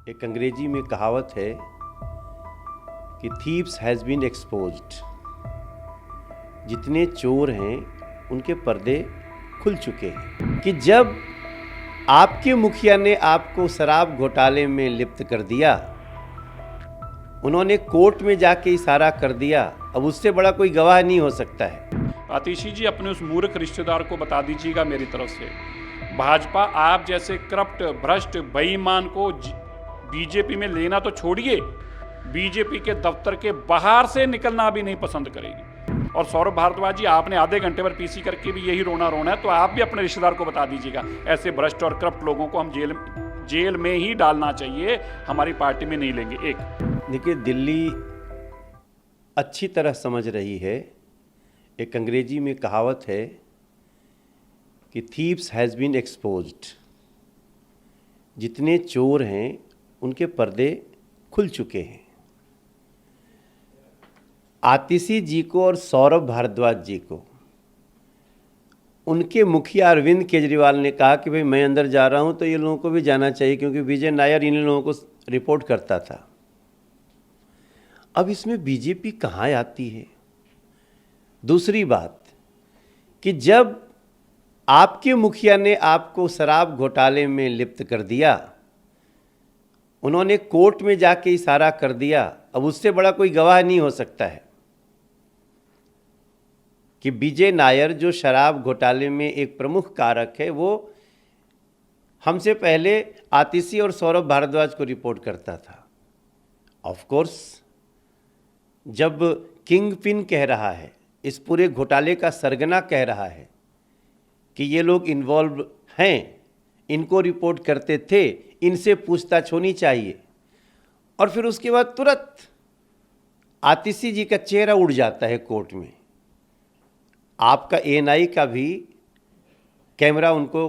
एक अंग्रेजी में कहावत है कि थीव्स हैज़ बीन एक्सपोज्ड। जितने चोर हैं उनके पर्दे खुल चुके हैं कि जब आपके मुखिया ने आपको शराब घोटाले में लिप्त कर दिया, उन्होंने कोर्ट में जाके इशारा कर दिया, अब उससे बड़ा कोई गवाह नहीं हो सकता है। आतिशी जी, अपने उस मूर्ख रिश्तेदार को बता दीजिएगा मेरी तरफ से, भाजपा आप जैसे करप्ट, भ्रष्ट, बेईमान को बीजेपी में लेना तो छोड़िए, बीजेपी के दफ्तर के बाहर से निकलना भी नहीं पसंद करेगी। और सौरभ भारद्वाज जी, आपने आधे घंटे पर पीसी करके भी यही रोना है, तो आप भी अपने रिश्तेदार को बता दीजिएगा, ऐसे भ्रष्ट और करप्ट लोगों को हम जेल में ही डालना चाहिए, हमारी पार्टी में नहीं लेंगे। एक देखिए, दिल्ली अच्छी तरह समझ रही है। एक अंग्रेजी में कहावत है कि थीव्स हैज़ बीन एक्सपोज्ड। जितने चोर हैं उनके पर्दे खुल चुके हैं। आतिशी जी को और सौरभ भारद्वाज जी को उनके मुखिया अरविंद केजरीवाल ने कहा कि भाई मैं अंदर जा रहा हूं तो ये लोगों को भी जाना चाहिए, क्योंकि विजय नायर इन लोगों को रिपोर्ट करता था। अब इसमें बीजेपी कहाँ आती है? दूसरी बात कि जब आपके मुखिया ने आपको शराब घोटाले में लिप्त कर दिया, उन्होंने कोर्ट में जाके इशारा कर दिया, अब उससे बड़ा कोई गवाह नहीं हो सकता है कि विजय नायर जो शराब घोटाले में एक प्रमुख कारक है, वो हमसे पहले आतिशी और सौरभ भारद्वाज को रिपोर्ट करता था। ऑफ कोर्स, जब किंग पिन कह रहा है, इस पूरे घोटाले का सरगना कह रहा है कि ये लोग इन्वॉल्व हैं, इनको रिपोर्ट करते थे, इनसे पूछताछ होनी चाहिए, और फिर उसके बाद तुरंत आतिशी जी का चेहरा उड़ जाता है कोर्ट में। आपका एएनआई का भी कैमरा उनको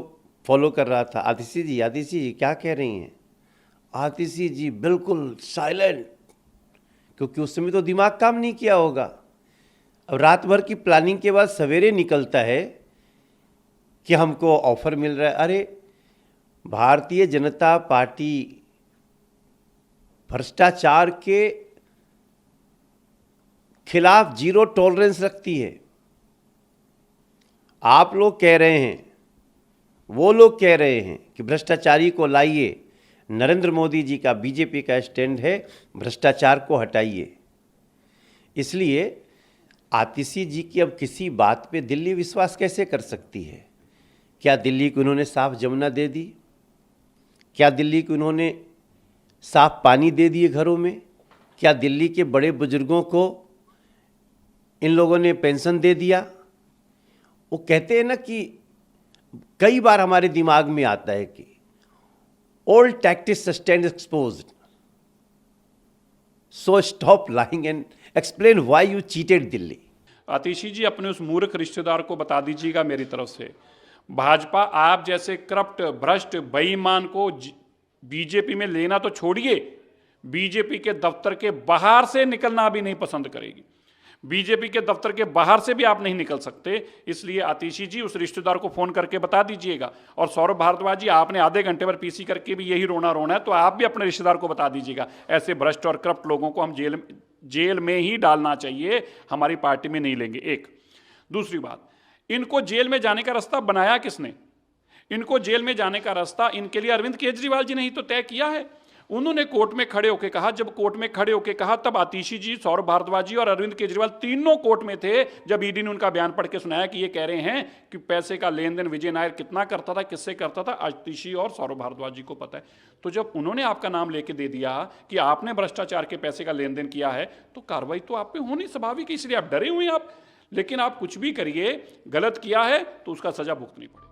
फॉलो कर रहा था। आतिशी जी क्या कह रही हैं? आतिशी जी बिल्कुल साइलेंट, क्योंकि उस समय तो दिमाग काम नहीं किया होगा। अब रात भर की प्लानिंग के बाद सवेरे निकलता है कि हमको ऑफर मिल रहा है। अरे, भारतीय जनता पार्टी भ्रष्टाचार के खिलाफ जीरो टॉलरेंस रखती है। आप लोग कह रहे हैं, वो लोग कह रहे हैं कि भ्रष्टाचारी को लाइए। नरेंद्र मोदी जी का, बीजेपी का स्टैंड है, भ्रष्टाचार को हटाइए। इसलिए आतिशी जी की अब किसी बात पे दिल्ली विश्वास कैसे कर सकती है? क्या दिल्ली को उन्होंने साफ जमुना दे दी? क्या दिल्ली को उन्होंने साफ पानी दे दिए घरों में? क्या दिल्ली के बड़े बुजुर्गों को इन लोगों ने पेंशन दे दिया? वो कहते हैं ना कि कई बार हमारे दिमाग में आता है कि old tactics stand exposed, so stop lying and explain why you cheated Delhi. आतिशी जी, अपने उस मूर्ख रिश्तेदार को बता दीजिएगा मेरी तरफ से, भाजपा आप जैसे करप्ट, भ्रष्ट, बेईमान को बीजेपी में लेना तो छोड़िए, बीजेपी के दफ्तर के बाहर से निकलना भी नहीं पसंद करेगी। बीजेपी के दफ्तर के बाहर से भी आप नहीं निकल सकते। इसलिए आतिशी जी, उस रिश्तेदार को फोन करके बता दीजिएगा। और सौरभ भारद्वाज जी, आपने आधे घंटे पर पीसी करके भी यही रोना है, तो आप भी अपने रिश्तेदार को बता दीजिएगा, ऐसे भ्रष्ट और करप्ट लोगों को हम जेल में ही डालना चाहिए, हमारी पार्टी में नहीं लेंगे। एक दूसरी बात, इनको जेल में जाने का रास्ता बनाया किसने? इनको जेल में जाने का रास्ता इनके लिए अरविंद केजरीवाल जी ने ही तो तय किया है। उन्होंने कोर्ट में खड़े होकर कहा, जब कोर्ट में खड़े होकर कहा, तब आतिशी जी, सौरभ भारद्वाज जी और अरविंद केजरीवाल तीनों कोर्ट में थे। जब ईडी ने उनका बयान पढ़ के सुनाया कि ये कह रहे हैं कि पैसे का लेन देन विजय नायर कितना करता था, किससे करता था, आतिशी और सौरभ भारद्वाज जी को पता है। तो जब उन्होंने आपका नाम लेके दे दिया कि आपने भ्रष्टाचार के पैसे का लेन देन किया है, तो कार्रवाई तो आप पे होनी स्वाभाविक है, इसलिए आप डरे हुए हैं आप। लेकिन आप कुछ भी करिए, गलत किया है तो उसका सजा भुगतनी पड़ेगी।